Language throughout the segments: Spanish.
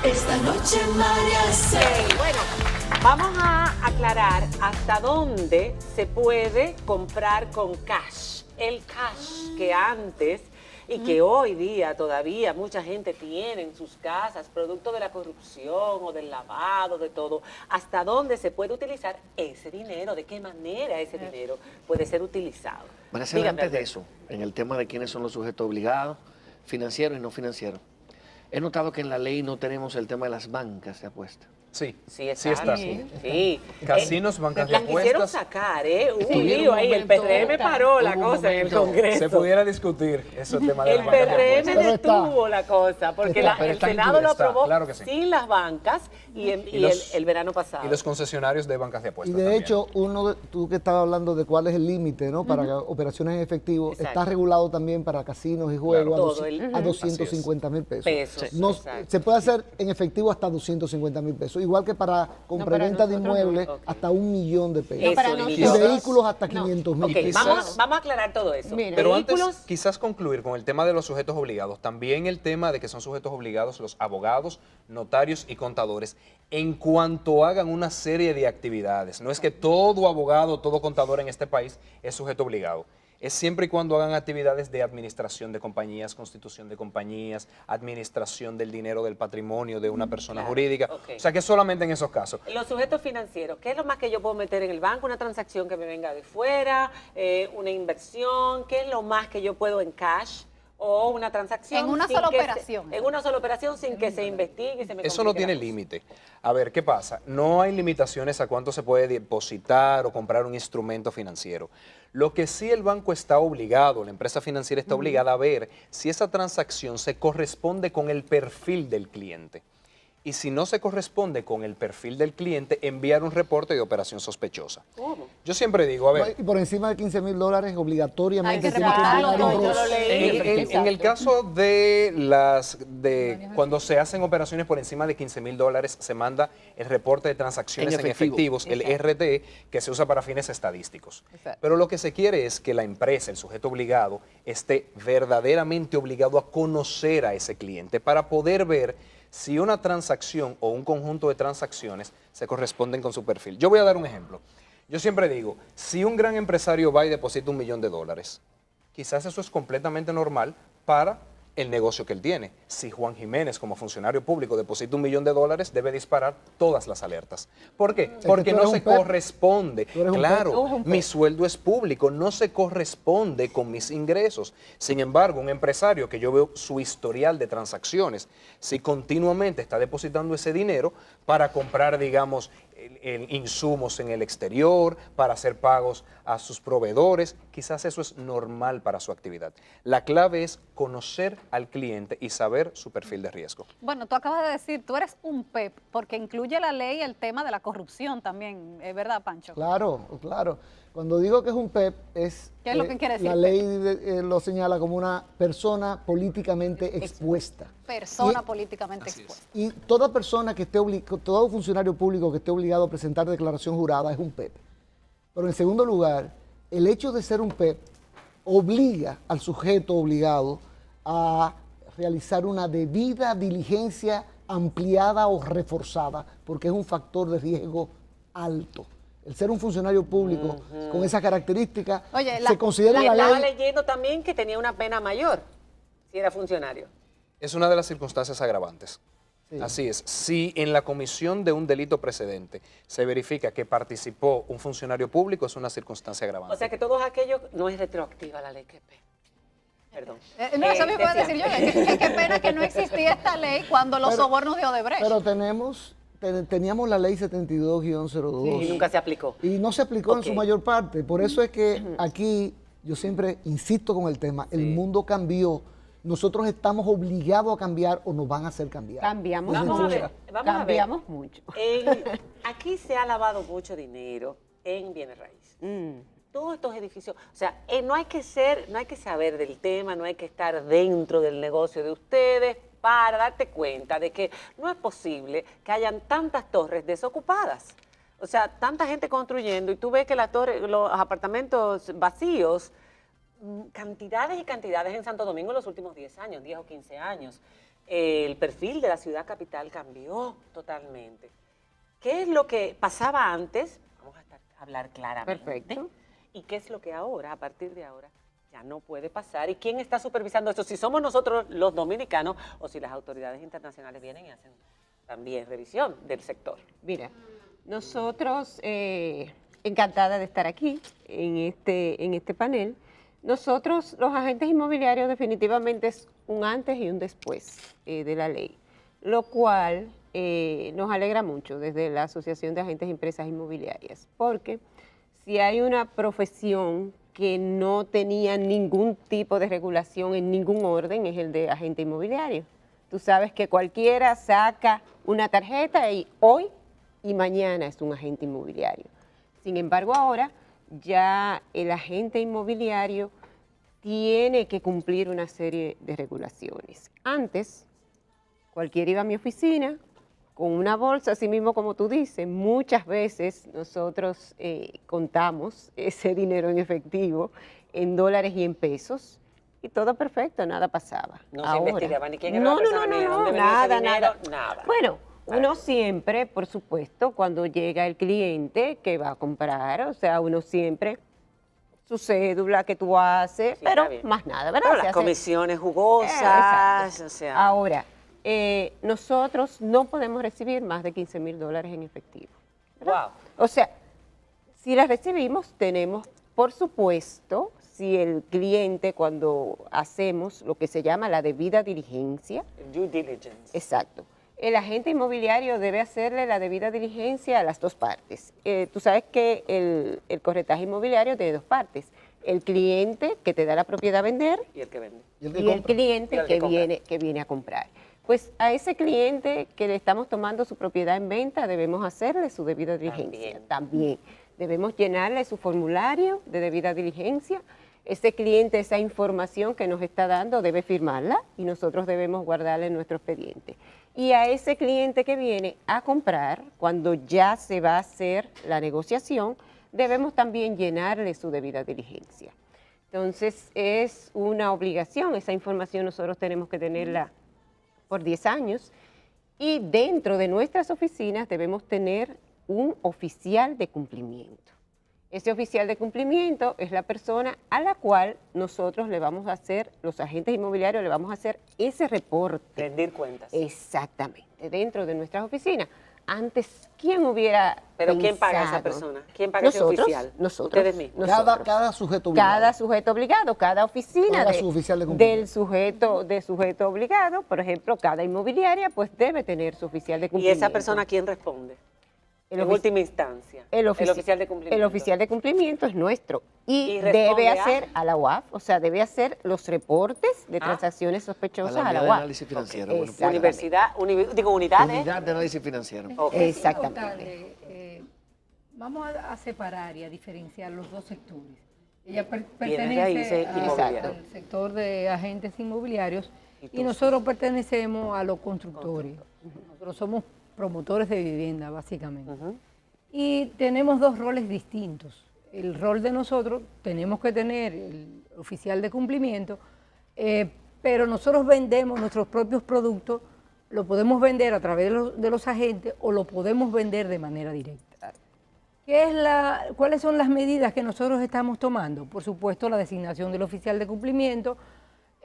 Esta noche María se... Bueno, vamos a aclarar hasta dónde se puede comprar con cash. El cash que antes y que hoy día todavía mucha gente tiene en sus casas, producto de la corrupción o del lavado, de todo. ¿Hasta dónde se puede utilizar ese dinero? ¿De qué manera ese dinero puede ser utilizado? María Cela, antes de eso, en el tema de quiénes son los sujetos obligados, financieros y no financieros, he notado que en la ley no tenemos el tema de las bancas de apuestas. Sí, Sí está. Sí. Casinos, bancas de Las quisieron apuestas. sacar, Hubo un lío ahí. El PRM paró la cosa en el Congreso. Se pudiera discutir ese tema de El las bancas de PRM apuestas. detuvo la cosa, porque Pero el está Senado lo está, aprobó claro que sí. sin las bancas y el verano pasado. Y los concesionarios de bancas de Y apuestas de también. hecho, tú que estabas hablando de cuál es el límite, ¿no? Para operaciones en efectivo, Exacto. está regulado también para casinos y juegos Claro. a, Todo el- a 250.000 pesos. Pesos, No, exacto. se puede hacer en efectivo hasta 250.000 pesos, igual que para compraventa de inmuebles Ok. hasta 1 millón de pesos. Eso, para el Y millón. vehículos hasta 500.000 Ok, pesos. quizás- vamos a aclarar todo eso. Mira. Pero Vehículos, antes, quizás concluir con el tema de los sujetos obligados, también el tema de que son sujetos obligados los abogados, notarios y contadores, en cuanto hagan una serie de actividades. No es que todo abogado, todo contador en este país es sujeto obligado. Es siempre y cuando hagan actividades de administración de compañías, constitución de compañías, administración del dinero del patrimonio de una persona claro, jurídica. ok. O sea que solamente en esos casos. los sujetos financieros, ¿qué es lo más que yo puedo meter en el banco? Una transacción que me venga de fuera, una inversión, ¿qué es lo más que yo puedo en cash? O una transacción. En una sin sola que operación. en una sola operación sin que se investigue y se me Eso no complique tiene la cosa. límite. A ver, ¿qué pasa? No hay limitaciones a cuánto se puede depositar o comprar un instrumento financiero. Lo que sí el banco está obligado, la empresa financiera está obligada a ver si esa transacción se corresponde con el perfil del cliente. Y si no se corresponde con el perfil del cliente, enviar un reporte de operación sospechosa. ¿Cómo? Yo siempre digo, a ver, Y por encima de $15.000 obligatoriamente Hay que tiene que reportarlo enviar todo, un yo ROS. lo leí. en el caso de cuando se hacen operaciones por encima de $15.000, se manda el reporte de transacciones En en efectivo. efectivos, el RTE, que se usa para fines estadísticos. Exacto. Pero lo que se quiere es que la empresa, el sujeto obligado, esté verdaderamente obligado a conocer a ese cliente para poder ver si una transacción o un conjunto de transacciones se corresponden con su perfil. Yo voy a dar un ejemplo. Yo siempre digo, si un gran empresario va y deposita $1 millón, quizás eso es completamente normal para el negocio que él tiene. Si Juan Jiménez, como funcionario público, deposita $1 millón, debe disparar todas las alertas. ¿Por qué? Porque tú no eres se un PEP. corresponde. Tú eres un Claro, PEP. Tú eres un mi PEP. sueldo es público, no se corresponde con mis ingresos. Sin embargo, un empresario que yo veo su historial de transacciones, si continuamente está depositando ese dinero para comprar, digamos, insumos en el exterior, para hacer pagos a sus proveedores, quizás eso es normal para su actividad. La clave es conocer al cliente y saber su perfil de riesgo. Bueno, tú acabas de decir, tú eres un PEP, porque incluye la ley el tema de la corrupción también, ¿es verdad, Pancho? Claro, claro. Cuando digo que es un PEP, es ¿Qué es lo que quiere decir la PEP? ley lo señala como una persona políticamente expuesta. Persona Y- políticamente expuesta. Y toda persona que esté todo funcionario público que esté obligado a presentar declaración jurada es un PEP. Pero en segundo lugar, el hecho de ser un PEP obliga al sujeto obligado a realizar una debida diligencia ampliada o reforzada, porque es un factor de riesgo alto. El ser un funcionario público con esa característica Oye, se considera en la Estaba ley. leyendo también que tenía una pena mayor si era funcionario. Es una de las circunstancias agravantes. Sí. Así es. Si en la comisión de un delito precedente se verifica que participó un funcionario público, es una circunstancia agravante. O sea que todos aquellos, no es retroactiva la ley que perdón. No, eso me puedo decía. decir yo, qué pena que no existía esta ley cuando los Pero- sobornos de Odebrecht. Pero teníamos la ley 72-02 Y nunca se aplicó. y no se aplicó en Ok. su mayor parte. Por eso es que aquí yo siempre insisto con el tema, el mundo cambió. Nosotros estamos obligados a cambiar o nos van a hacer cambiar. Cambiamos Vamos a mucho. ver, vamos a ver. Cambiamos mucho. Aquí se ha lavado mucho dinero en bienes raíces. Todos estos edificios, o sea, no hay que saber del tema, no hay que estar dentro del negocio de ustedes para darte cuenta de que no es posible que hayan tantas torres desocupadas. O sea, tanta gente construyendo y tú ves que las torres, los apartamentos vacíos, cantidades y cantidades en Santo Domingo en los últimos 10 años, 10 o 15 años. el perfil de la ciudad capital cambió totalmente. ¿Qué es lo que pasaba antes? Vamos a hablar claramente. Perfecto. ¿Y qué es lo que ahora, a partir de ahora, ya no puede pasar? ¿Y quién está supervisando esto? Si somos nosotros los dominicanos o si las autoridades internacionales vienen y hacen también revisión del sector. Mira, nosotros, encantada de estar aquí en este panel, nosotros, los agentes inmobiliarios, definitivamente es un antes y un después de la ley, lo cual nos alegra mucho desde la Asociación de Agentes y Empresas Inmobiliarias, porque si hay una profesión que no tenía ningún tipo de regulación en ningún orden, es el de agente inmobiliario. Tú sabes que cualquiera saca una tarjeta y hoy y mañana es un agente inmobiliario. Sin embargo, ahora ya el agente inmobiliario tiene que cumplir una serie de regulaciones. Antes, cualquiera iba a mi oficina con una bolsa, así mismo como tú dices. Muchas veces nosotros contamos ese dinero en efectivo, en dólares y en pesos, y todo perfecto, nada pasaba. No se Ahora, investigaba ni quién era la persona, ni de dónde venía ese dinero, nada. Bueno, uno siempre, por supuesto, cuando llega el cliente que va a comprar, o sea, uno siempre, su cédula que tú haces, Sí, pero está bien. más nada, ¿verdad? Pero Se las hace- comisiones jugosas, exacto. o sea. Ahora, nosotros no podemos recibir más de $15,000 en efectivo. ¿verdad? Wow. O sea, si las recibimos, tenemos, por supuesto, si el cliente, cuando hacemos lo que se llama la debida diligencia, Due diligence. exacto, el agente inmobiliario debe hacerle la debida diligencia a las dos partes. Tú sabes que el corretaje inmobiliario tiene dos partes. El cliente que te da la propiedad a vender Y el que vende. Y el que y el compra. cliente Y el que que viene a comprar. Pues a ese cliente que le estamos tomando su propiedad en venta debemos hacerle su debida diligencia. También debemos llenarle su formulario de debida diligencia. Ese cliente, esa información que nos está dando, debe firmarla y nosotros debemos guardarla en nuestro expediente. Y a ese cliente que viene a comprar, cuando ya se va a hacer la negociación, debemos también llenarle su debida diligencia. Entonces, es una obligación, esa información nosotros tenemos que tenerla por 10 años y dentro de nuestras oficinas debemos tener un oficial de cumplimiento. Ese oficial de cumplimiento es la persona a la cual nosotros le vamos a hacer, los agentes inmobiliarios le vamos a hacer ese reporte. Rendir cuentas. Exactamente, dentro de nuestras oficinas. Antes, ¿quién hubiera Pero ¿quién paga a esa pensado? persona? ¿Quién paga ese Nosotros, oficial? Nosotros. Ustedes mismos. nosotros. Cada sujeto obligado. Cada sujeto obligado, cada oficina Paga su oficial de cumplimiento. del sujeto obligado, por ejemplo, cada inmobiliaria pues debe tener su oficial de ¿Y cumplimiento. esa persona a quién responde? El En ofici- última instancia. el oficial de cumplimiento. El oficial de cumplimiento es nuestro y ¿Y responde debe a? hacer a la UAF, o sea, debe hacer los reportes de Ah. transacciones A sospechosas la a la unidad de UAF. análisis financiero. Ok, Bueno, exactamente. Universidad, unidades. Unidad de análisis financiero. Ok. Exactamente. Importante, vamos a separar y a diferenciar los dos sectores. Ella pertenece raíces inmobiliarias. al sector de agentes inmobiliarios ¿Y tú? y nosotros pertenecemos a los constructores. Nosotros somos promotores de vivienda, básicamente. Y tenemos dos roles distintos. El rol de nosotros, tenemos que tener el oficial de cumplimiento, pero nosotros vendemos nuestros propios productos, lo podemos vender a través de los agentes o lo podemos vender de manera directa. ¿Cuáles son las medidas que nosotros estamos tomando? Por supuesto, la designación del oficial de cumplimiento.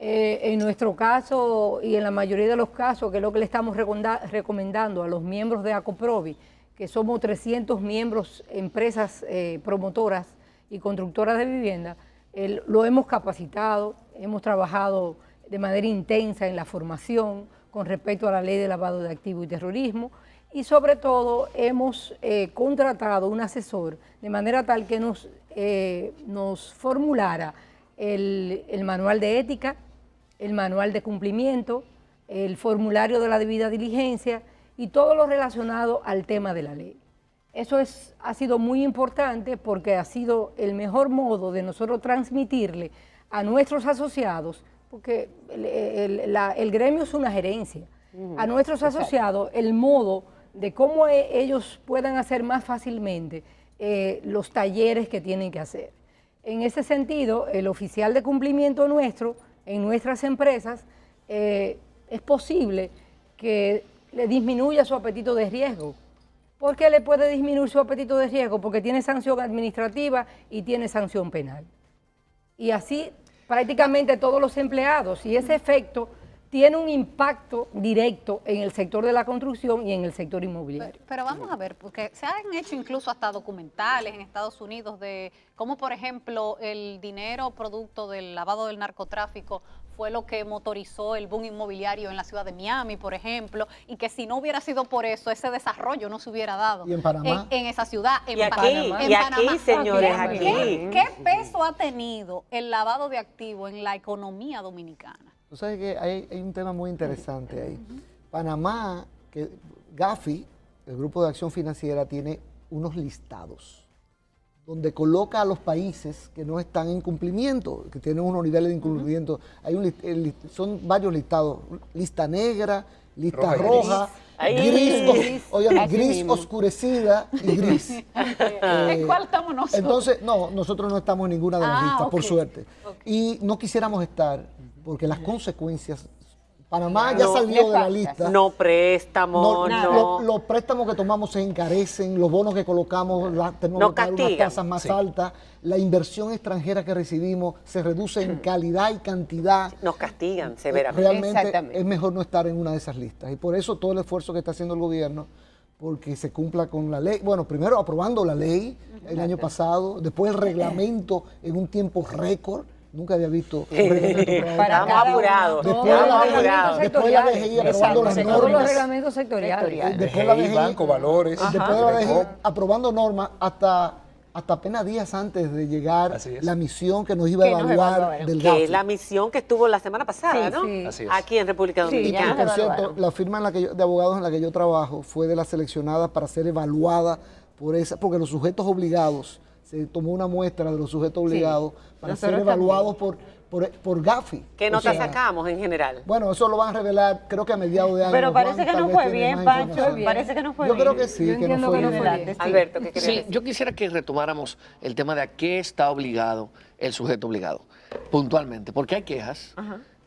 En nuestro caso y en la mayoría de los casos, que es lo que le estamos recomendando a los miembros de ACOPROVI, que somos 300 miembros, empresas promotoras y constructoras de vivienda, lo hemos capacitado, hemos trabajado de manera intensa en la formación con respecto a la ley de lavado de activos y terrorismo, y sobre todo hemos contratado un asesor de manera tal que nos formulara el manual de ética, el manual de cumplimiento, el formulario de la debida diligencia y todo lo relacionado al tema de la ley. Eso ha sido muy importante porque ha sido el mejor modo de nosotros transmitirle a nuestros asociados, porque el gremio es una gerencia, a nuestros asociados el modo de cómo ellos puedan hacer más fácilmente los talleres que tienen que hacer. En ese sentido, el oficial de cumplimiento nuestro, en nuestras empresas, es posible que le disminuya su apetito de riesgo. ¿Por qué le puede disminuir su apetito de riesgo? Porque tiene sanción administrativa y tiene sanción penal. Y así prácticamente todos los empleados, y ese efecto tiene un impacto directo en el sector de la construcción y en el sector inmobiliario. Pero vamos a ver, porque se han hecho incluso hasta documentales en Estados Unidos de cómo, por ejemplo, el dinero producto del lavado del narcotráfico fue lo que motorizó el boom inmobiliario en la ciudad de Miami, por ejemplo, y que si no hubiera sido por eso, ese desarrollo no se hubiera dado. ¿Y en Panamá? En esa ciudad, en Y aquí, Panamá. y aquí, señores, ¿Qué- aquí. ¿Qué peso ha tenido el lavado de activos en la economía dominicana? Tú sabes que hay un tema muy interesante ahí. Panamá, que Gafi, el Grupo de Acción Financiera, tiene unos listados donde coloca a los países que no están en cumplimiento, que tienen unos niveles de incumplimiento. Hay son varios listados, lista negra, lista roja, gris, Así gris mismo. oscurecida y gris. ¿En cuál estamos nosotros? Entonces, no, nosotros no estamos en ninguna de las listas, por ok. suerte. Y no quisiéramos estar, porque las consecuencias... Panamá ya No, salió de la nefastas. lista. No préstamos, no. Los préstamos que tomamos se encarecen, los bonos que colocamos tenemos Nos que pagar unas castigan. tasas más altas, la inversión extranjera que recibimos se reduce en calidad y cantidad. Nos castigan severamente. Realmente Exactamente. es mejor no estar en una de esas listas. Y por eso todo el esfuerzo que está haciendo el gobierno, porque se cumpla con la ley. Bueno, primero aprobando la ley el año pasado, después el reglamento en un tiempo récord. Nunca había visto un reglamento aprobado. Estamos apurados. Después de Estamos la apurados. después de la DGI aprobando las Todos los normas. reglamentos sectoriales. Después la DGI, DGI, Banco Valores, después de la DGI Recop. aprobando normas hasta apenas días antes de llegar Así es. la misión que nos iba a Que nos evaluar evaluaron. del Que GAFI. es la misión que estuvo la semana pasada, Sí, ¿no? sí. Así es. Aquí en República Sí, Y ya Dominicana. nos por cierto, evaluaron. la firma en la que de abogados en la que yo trabajo fue de las seleccionadas para ser evaluada porque los sujetos obligados, se tomó una muestra de los sujetos obligados para ser nosotros evaluados por GAFI. ¿Qué O nota sea, sacamos en general? Bueno, eso lo van a revelar, creo que a mediados de año. Pero nos parece van, que tal no vez fue tienen bien, más Pancho. información. Parece que no fue Yo bien. creo que sí, Yo que no entiendo fue que no bien. fue bien. Alberto, ¿qué querías Sí, decir? yo quisiera que retomáramos el tema de a qué está obligado el sujeto obligado, puntualmente, porque hay quejas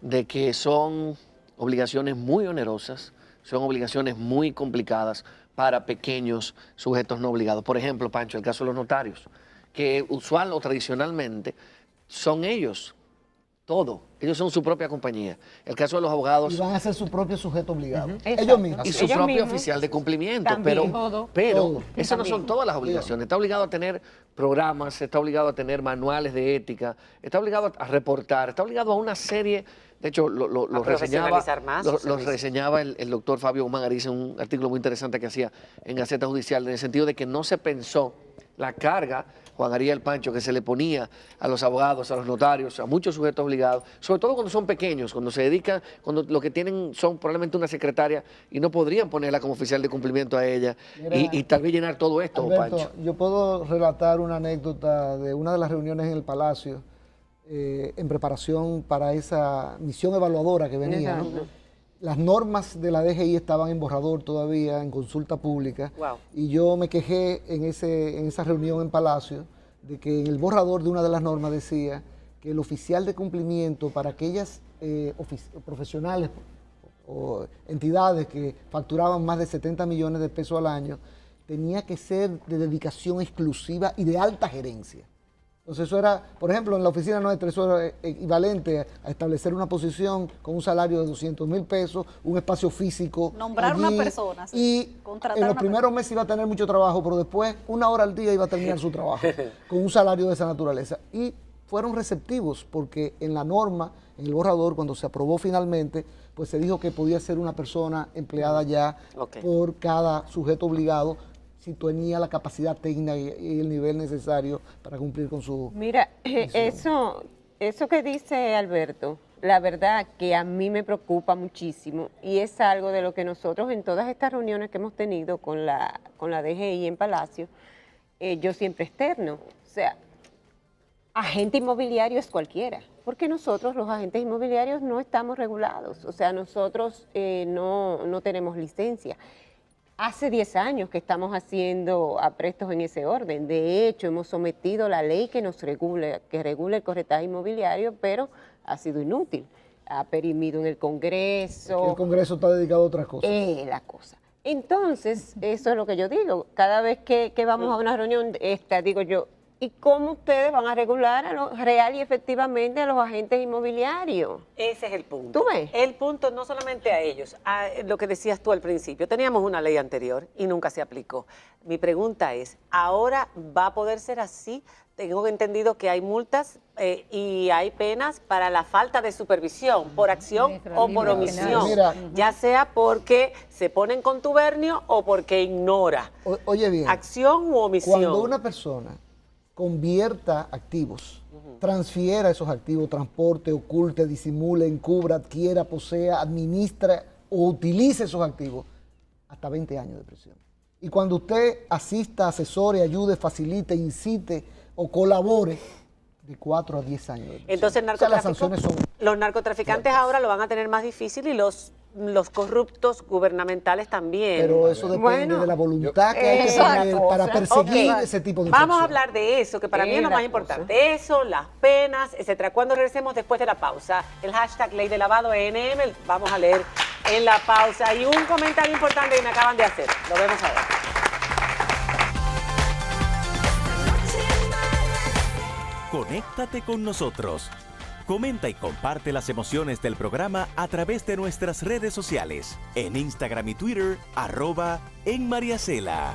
de que son obligaciones muy onerosas, son obligaciones muy complicadas para pequeños sujetos no obligados. Por ejemplo, Pancho, el caso de los notarios, que usual o tradicionalmente son ellos todo. Ellos son su propia compañía. El caso de los abogados Y van a ser su propio sujeto obligado. Exacto. Ellos mismos. y su Ellos propio mismos oficial de cumplimiento. también. Pero Todo. esas no son todas las obligaciones. Está obligado a tener programas, está obligado a tener manuales de ética, está obligado a reportar, está obligado a una serie. De hecho, lo reseñaba, profesionalizar más su servicio. reseñaba el doctor Fabio Guzmán Ariza en un artículo muy interesante que hacía en Gaceta Judicial, en el sentido de que no se pensó la carga, Juan Ariel Pancho, que se le ponía a los abogados, a los notarios, a muchos sujetos obligados, sobre todo cuando son pequeños, cuando se dedican, cuando lo que tienen son probablemente una secretaria y no podrían ponerla como oficial de cumplimiento a ella Mira, y tal vez llenar todo esto, Alberto, Pancho. yo puedo relatar una anécdota de una de las reuniones en el Palacio en preparación para esa misión evaluadora que venía. ¿no? Exacto. Las normas de la DGI estaban en borrador todavía, en consulta pública, Wow. y yo me quejé en esa reunión en Palacio de que en el borrador de una de las normas decía que el oficial de cumplimiento para aquellas profesionales o entidades que facturaban más de 70 millones de pesos al año tenía que ser de dedicación exclusiva y de alta gerencia. Entonces eso era, por ejemplo, en la oficina nuestra, eso era equivalente a establecer una posición con un salario de 200,000 pesos, un espacio físico. Nombrar una persona, sí. Y Contratar en los una primeros meses iba a tener mucho trabajo, pero después, 1 hora al día iba a terminar su trabajo, con un salario de esa naturaleza. Y fueron receptivos, porque en la norma, en el borrador, cuando se aprobó finalmente, pues se dijo que podía ser una persona empleada ya Ok. por cada sujeto obligado, si tenía la capacidad técnica y el nivel necesario para cumplir con su... Mira, eso que dice Alberto, la verdad que a mí me preocupa muchísimo y es algo de lo que nosotros en todas estas reuniones que hemos tenido con la DGI en Palacio, yo siempre externo, o sea, agente inmobiliario es cualquiera, porque nosotros los agentes inmobiliarios no estamos regulados, o sea, nosotros no tenemos licencia. Hace 10 años que estamos haciendo aprestos en ese orden. De hecho, hemos sometido la ley que nos regula, que regula el corretaje inmobiliario, pero ha sido inútil. ha perimido en el Congreso. El Congreso está dedicado a otras cosas. La cosa. Entonces, eso es lo que yo digo. Cada vez que vamos a una reunión, digo yo, ¿y cómo ustedes van a regular real y efectivamente a los agentes inmobiliarios? Ese es el punto. ¿Tú ves? El punto no solamente a ellos, a lo que decías tú al principio. Teníamos una ley anterior y nunca se aplicó. Mi pregunta es, ¿ahora va a poder ser así? Tengo entendido que hay multas y hay penas para la falta de supervisión, por acción o por omisión. Mira. Ya sea porque se pone en contubernio o porque ignora. Oye bien, Acción u omisión. cuando una persona convierta activos, transfiera esos activos, transporte, oculte, disimule, encubra, adquiera, posea, administra o utilice esos activos, hasta 20 años de prisión. Y cuando usted asista, asesore, ayude, facilite, incite o colabore, de 4 a 10 años de prisión. Entonces el O sea, las narcotráfico, sanciones son... los narcotraficantes ahora lo van a tener más difícil y los corruptos gubernamentales también. Pero eso depende Bueno, de la voluntad que hay que esa es la tener cosa. para perseguir Ok. ese tipo de Vamos a infracciones. hablar de eso, que para mí es lo la más cosa. importante. Eso, las penas, etcétera. Cuando regresemos después de la pausa, el hashtag Ley de Lavado ENM, vamos a leer en la pausa. Y un comentario importante que me acaban de hacer. Lo vemos ahora. Conéctate con nosotros. Comenta y comparte las emociones del programa a través de nuestras redes sociales. En Instagram y Twitter, @enmariacela.